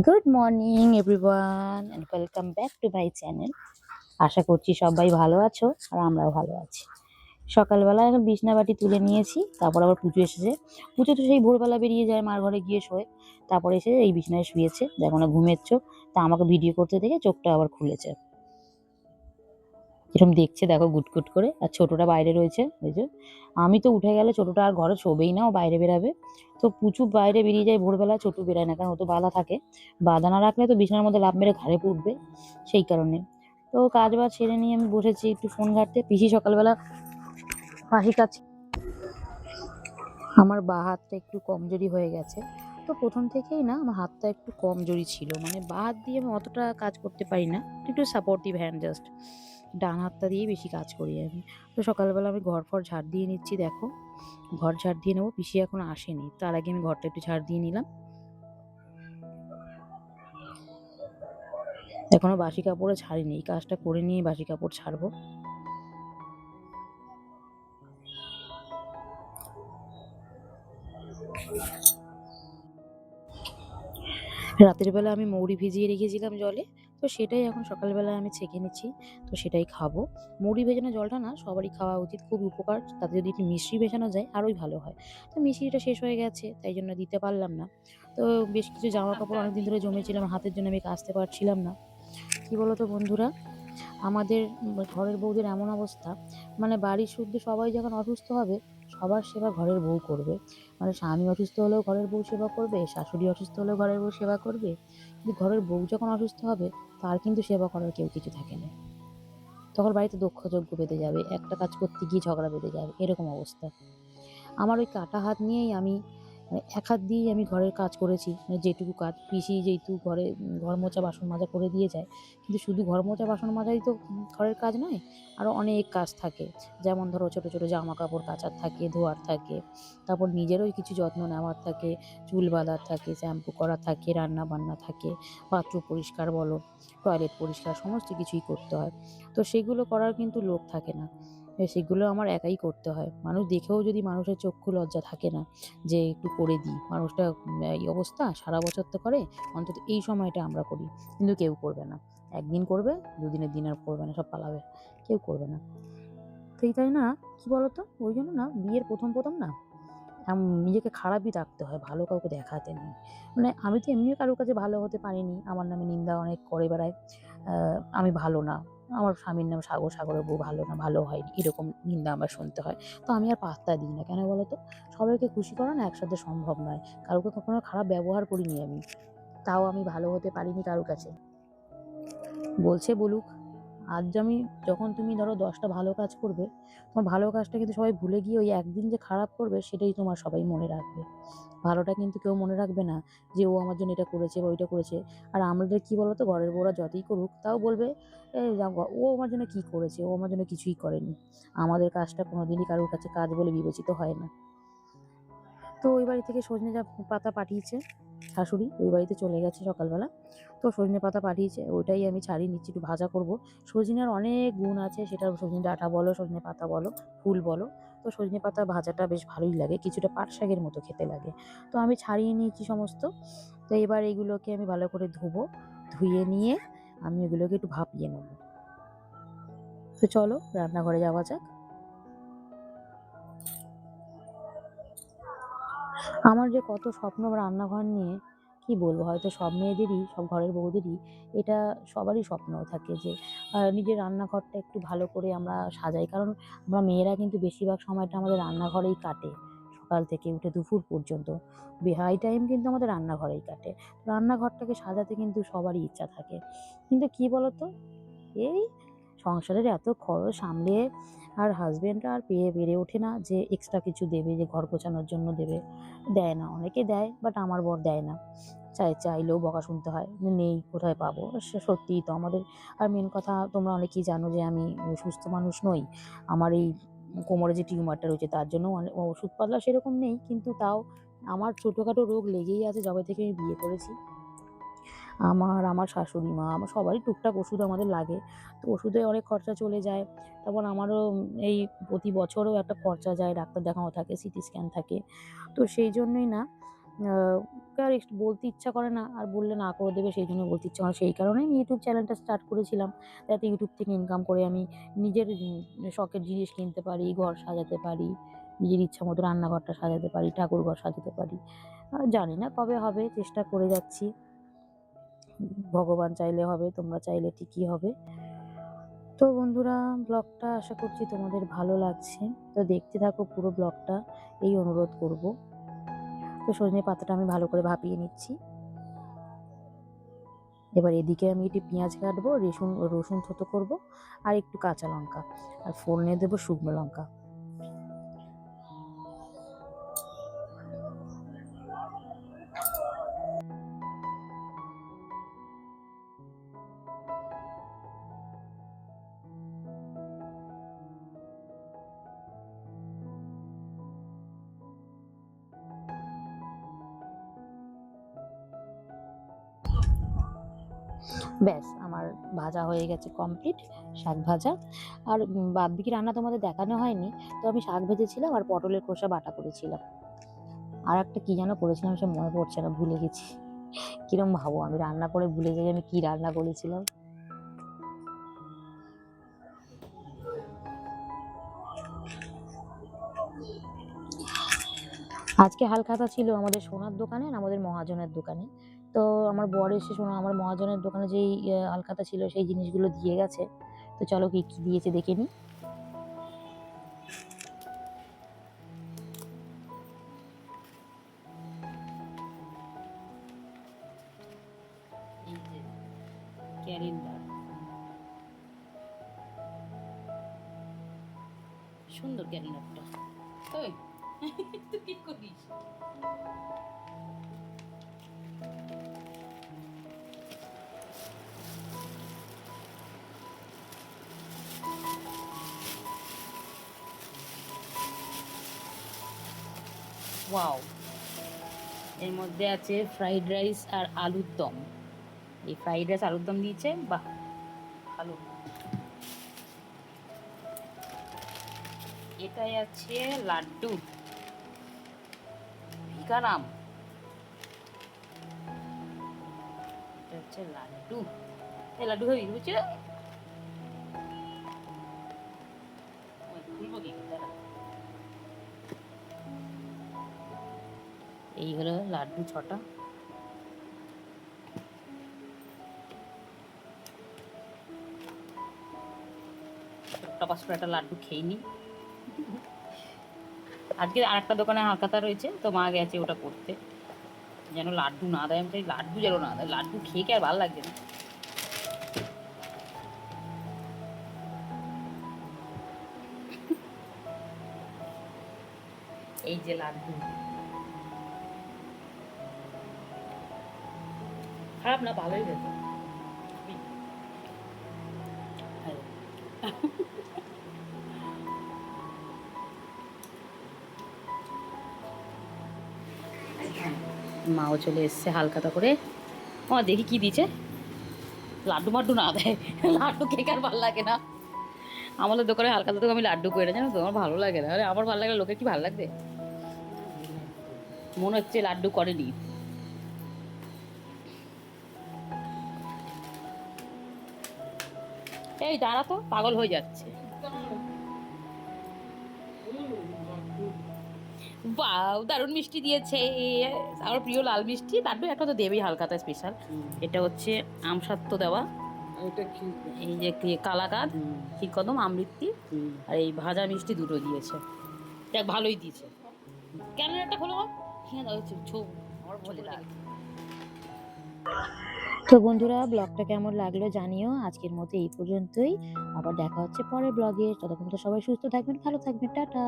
Good morning everyone and welcome back to my channel. আশা করছি সবাই ভালো আছো আর আমরাও ভালো আছি। সকালবেলা এখন বিছনাবাটি তুলে নিয়েছি, তারপর আবার পুজো এসেছে। পুজো তো সেই ভোরবেলা বেরিয়ে যায়, মার ঘরে গিয়ে শোয়, তারপরে এসে এই বিছনায় শুয়েছে, দেখো না ঘুমের চোখ। তা আমাকে ভিডিও করতে দেখে চোখটা আবার খুলেছে, এরকম দেখছে দেখো গুটগুট করে। আর ছোটটা বাইরে রয়েছে, ওই যে আমি তো উঠে গেলে ছোটটা আর ঘরে শোবেই না, ও বাইরে বেরাবে। তো পুচু বাইরে বেরিয়ে যায় ভোরবেলা, ছোটু বেরায় না, কারণ ও তো বাঁধা থাকে। বাঁধা না রাখলে তো বিছানার মধ্যে লাফ মেরে ঘাড়ে পড়বে, সেই কারণে। তো কাজ বাজ সেরে নিয়ে আমি বসেছি একটু ফোন ঘাঁটতে। পিসি সকালবেলা ফাঁসি কাছে, আমার বাঁ হাতটা একটু কমজোরি হয়ে গেছে। তো প্রথম থেকেই না আমার হাতটা একটু কমজোরি ছিল, মানে বাঁ হাত দিয়ে আমি অতটা কাজ করতে পারি না, একটু সাপোর্টিভ হ্যান্ড জাস্ট। ডান হাতটা দিয়েই বেশি কাজ করি আমি। তো সকালবেলা আমি ঘর ফর ঝাড় দিয়ে নিচ্ছি, দেখো ঘর ঝাড় দিয়ে নেবো, পিসি এখন আসেনি, তার আগে আমি ঘরটা একটু ঝাড় দিয়ে নিলাম। এখনো বাসি কাপড়ে ছাড়িনি, এই কাজটা করে নিয়ে বাসি কাপড় ছাড়বো। রাতের বেলা আমি মৌরি ভিজিয়ে রেখেছিলাম জলে, তো সেটাই এখন সকালবেলায় আমি ছেঁকে নিচ্ছি, তো সেটাই খাবো। মৌরি ভেজানো জলটা না সবারই খাওয়া উচিত, খুব উপকার। তাতে যদি একটু মিশ্রি ভেজানো যায় আরোই ভালো হয়। তো মিশ্রিটা শেষ হয়ে গেছে, তাই জন্য দিতে পারলাম না। তো বেশ কিছু জামা কাপড় অনেকদিন ধরে জমেছিল আমার হাতের জন্য, আমি কাচতে পারছিলাম না। কি বলতো বন্ধুরা, আমাদের ঘরের বউদের এমন অবস্থা, মানে বাড়ির শুদ্ধ সবাই যখন অসুস্থ হবে, সবার সেবা ঘরের বউ করবে। মানে স্বামী অসুস্থ হলেও ঘরের বউ সেবা করবে, শাশুড়ি অসুস্থ হলেও ঘরের বউ সেবা করবে। কিন্তু ঘরের বউ যখন অসুস্থ হবে, তার কিন্তু সেবা করার কেউ কিছু থাকে না। তখন বাড়িতে দক্ষযজ্ঞ বেঁধে যাবে, একটা কাজ করতে গিয়ে ঝগড়া বেঁধে যাবে, এরকম অবস্থা। আমার ওই কাটা হাত নিয়েই আমি, মানে এক হাত দিয়েই আমি ঘরের কাজ করেছি, মানে যেটুকু কাজ। পিসি যেহেতু ঘরে ঘর মোছা বাসন মাজা করে দিয়ে যায়, কিন্তু শুধু ঘর মোছা বাসন মাজাই তো ঘরের কাজ নয়, আরও অনেক কাজ থাকে। যেমন ধরো ছোটো ছোটো জামা কাপড় কাচার থাকে, ধোয়ার থাকে, তারপর নিজেরও কিছু যত্ন নেওয়ার থাকে, চুল বাঁধার থাকে, শ্যাম্পু করা থাকে, রান্না বান্না থাকে, বাথরুম পরিষ্কার বলো, টয়লেট পরিষ্কার, সমস্ত কিছুই করতে হয়। তো সেগুলো করার কিন্তু লোক থাকে না, সেগুলো আমার একাই করতে হয়। মানুষ দেখেও যদি মানুষের চক্ষু লজ্জা থাকে না যে একটু করে দিই, মানুষটা এই অবস্থা সারা বছর তো করে, অন্তত এই সময়টা আমরা করি। কিন্তু কেউ করবে না, একদিন করবে, দুদিনের দিন আর করবে না, সব পালাবে, কেউ করবে না। তো তাই না, কি বলতো, ওই জন্য না বিয়ের প্রথম প্রথম না নিজেকে খারাপই রাখতে হয়, ভালো কাউকে দেখাতে নেই। মানে আমি তো এমনিও কারোর কাছে ভালো হতে পারিনি, আমার নামে নিন্দা অনেক করে বেড়ায়। আমি ভালো না, আমার স্বামীর নাম সাগর, সাগরের বউ ভালো না, ভালো হয়নি, এরকম নিন্দা আমার শুনতে হয়। তো আমি আর পাত্তা দিই না, কেন বলো তো, সবাইকে খুশি করা না একসাথে সম্ভব নয়। কারোকে কখনো খারাপ ব্যবহার করিনি আমি, তাও আমি ভালো হতে পারিনি কারোর কাছে। বলছে বলুক, আজ আমি, যখন তুমি ধরো 10টা ভালো কাজ করবে, তোমার ভালো কাজটা কিন্তু সবাই ভুলে গিয়ে ওই একদিন যে খারাপ করবে সেটাই তোমার সবাই মনে রাখবে। ভালোটা কিন্তু কেউ মনে রাখবে না, যে ও আমার জন্য এটা করেছে বা ওইটা করেছে। আর আমাদের কি বলতো, ঘরের বউরা যতই করুক তাও বলবে, ও আমার জন্য কি করেছে, ও আমার জন্য কিছুই করেনি। আমাদের কাজটা কোনোদিনই কারোর কাছে কাজ বলে বিবেচিত হয় না। তো ওই বাড়ি থেকে সজনে পাতা পাঠিয়েছে শাশুড়ি, ওই বাড়িতে চলে গেছে সকালবেলা। তো সজনে পাতা পাঠিয়েছে, ওইটাই আমি ছাড়িয়ে নিচ্ছি, একটু ভাজা করব। সজনের অনেক গুণ আছে, সেটা সজনে ডাঁটা বলো, সজনে পাতা বলো, ফুল বলো। তো সজনে পাতা ভাজাটা বেশ ভালোই লাগে, কিছুটা পাট শাকের মতো খেতে লাগে। তো আমি ছাড়িয়ে নিয়েছি সমস্ত। তো এবার এইগুলোকে আমি ভালো করে ধুবো, ধুয়ে নিয়ে আমি এগুলোকে একটু ভাপিয়ে নেব। তো চলো রান্নাঘরে যাওয়া যাক। আমার যে কত স্বপ্ন রান্নাঘর নিয়ে, কি বলবো, হয়তো সব মেয়েদেরই, সব ঘরের বউদেরই এটা সবারই স্বপ্ন থাকে যে নিজের রান্নাঘরটা একটু ভালো করে আমরা সাজাই। কারণ আমরা মেয়েরা কিন্তু বেশিরভাগ সময়টা আমাদের রান্নাঘরেই কাটে, সকাল থেকে উঠে দুপুর পর্যন্ত বেহাই টাইম কিন্তু আমাদের রান্নাঘরেই কাটে। রান্নাঘরটাকে সাজাতে কিন্তু সবারই ইচ্ছা থাকে, কিন্তু কি বলতো, এই সংসারের এত খরচ সামলে আর হাজবেন্ডরা আর পেরে ওঠে না যে এক্সট্রা কিছু দেবে, যে ঘর গোছানোর জন্য দেবে। দেয় না, অনেকে দেয়, বাট আমার বর দেয় না। চাইলেও বকা শুনতে হয়, নেই, কোথায় পাবো। সে সত্যিই তো আমাদের। আর মেন কথা, তোমরা অনেকেই জানো যে আমি সুস্থ মানুষ নই। আমার এই কোমরে যে টিউমারটা রয়েছে তার জন্য অনেক ওষুধপালা সেরকম নেই, কিন্তু তাও আমার ছোটোখাটো রোগ লেগেই আছে যবে থেকে আমি বিয়ে করেছি। আমার শাশুড়ি মা, আমার সবারই টুকটাক ওষুধ আমাদের লাগে। তো ওষুধে অনেক খরচা চলে যায়। তারপর আমারও এই প্রতি বছরও একটা খরচা যায়, ডাক্তার দেখানো থাকে, সিটি স্ক্যান থাকে। তো সেই জন্যই না আর একটু বলতে ইচ্ছা করে না, আর বললে না করে দেবে, সেই জন্য বলতে ইচ্ছা করে না। সেই কারণেই আমি ইউটিউব চ্যানেলটা স্টার্ট করেছিলাম, যাতে ইউটিউব থেকে ইনকাম করে আমি নিজের শখের জিনিস কিনতে পারি, ঘর সাজাতে পারি, নিজের ইচ্ছা মতো রান্নাঘরটা সাজাতে পারি, ঠাকুরঘর সাজাতে পারি। জানি না কবে হবে, চেষ্টা করে যাচ্ছি। ভগবান চাইলে হবে, তোমরা চাইলে ঠিকই হবে। তো বন্ধুরা, ব্লগটা আশা করছি তোমাদের ভালো লাগছে। তো দেখতে থাকো পুরো ব্লগটা, এই অনুরোধ করব। তো সজনে পাতাটা আমি ভালো করে ভাপিয়ে নিচ্ছি। এবার এদিকে আমি একটু পেঁয়াজ কাটবো, রসুন থতো করব, আর একটু কাঁচা লঙ্কা, আর ফোড়নে দেবো শুকনো লঙ্কা। ব্যাস আমার ভাজা হয়ে গেছে কমপ্লিট, শাক ভাজা। আর বাদ বাকি রান্না তোমাদের দেখানো হয়নি। তো আমি শাক ভেজেছিলাম আর পটলের খোসা বাটা করেছিলাম। আর একটা কি যেন করেছিলাম, সে মনে পড়ছে না, ভুলে গেছি। কিরম ভাবো, আমি রান্না করে ভুলে যাই আমি কি রান্না করেছিলাম। আজকে হালখাতা ছিল আমাদের সোনার দোকানে আর আমাদের মহাজনের দোকানে। তো আমার বর এসে আমার মহাজনের দোকানে যেই হালখাতা ছিল সেই জিনিসগুলো দিয়ে গেছে। তো চলো কি কি দিয়েছে দেখে নিই। এই যে ক্যালেন্ডার, সুন্দর ক্যালেন্ডারটা। ওই তুই কি করিস? ওয়াও, এর মধ্যে আছে ফ্রাইড রাইস আর আলুর দম। এই ফ্রাইড রাইস আলুর দম দিয়েছে, বাহ ভালো। এটাই আছে লাড্ডু, ভিকারাম। এটা হচ্ছে লাড্ডু, এই লাড্ডু খাবি বুঝছো? খুলবো কি দাঁড়া। এই হলো লাড্ডু 6টা। ছোট্ট 5টা একটা লাড্ডু খেয়ে নি। আজকে আর একটা দোকানে হালখাতা রয়েছে, তো মা গেছে ওটা করতে, যেন লাড্ডু না দেয়। আমি চাই লাড্ডু যেন না দেয়, লাড্ডু খেয়ে কি আর ভালো লাগছে না। এই যে লাড্ডু, খারাপ না, ভালোই হয়েছে। মাও চলে এসছে হালখাতা করে। দেখি কি দিচ্ছে, লাড্ডু মাড্ডু না দেয়, লাড্ডু খেয়ে আর ভালো লাগে না। আমাদের দোকানে হালখাতা তো আমি লাড্ডু করে না, জানো তো, আমার ভালো লাগে না। আরে আমার ভালো লাগলে লোকের কি ভালো লাগবে? মনে হচ্ছে লাড্ডু করেনি। এই দাঁড়া তো, পাগল হয়ে যাচ্ছে। বাহ, দারুণ মিষ্টি দিয়েছে। আমার প্রিয় লাল মিষ্টি, লাড্ডু একটা তো দেবেই হালখাতা স্পেশাল। এটা হচ্ছে আমসত্ত্ব দেওয়া, এই যে কালাকাঁদ, ক্ষীরকদম, আমৃত্যি, আর এই ভাজা মিষ্টি দুটো দিয়েছে। দেখ ভালোই দিয়েছে। কেন একটা হলো আমার বলে দাও। তো বন্ধুরা, ব্লগটা কেমন লাগলো জানিও। আজকের মতো এই পর্যন্তই, আবার দেখা হচ্ছে পরের ব্লগে। ততক্ষণ তো সবাই সুস্থ থাকবেন, ভালো থাকবেন, টাটা।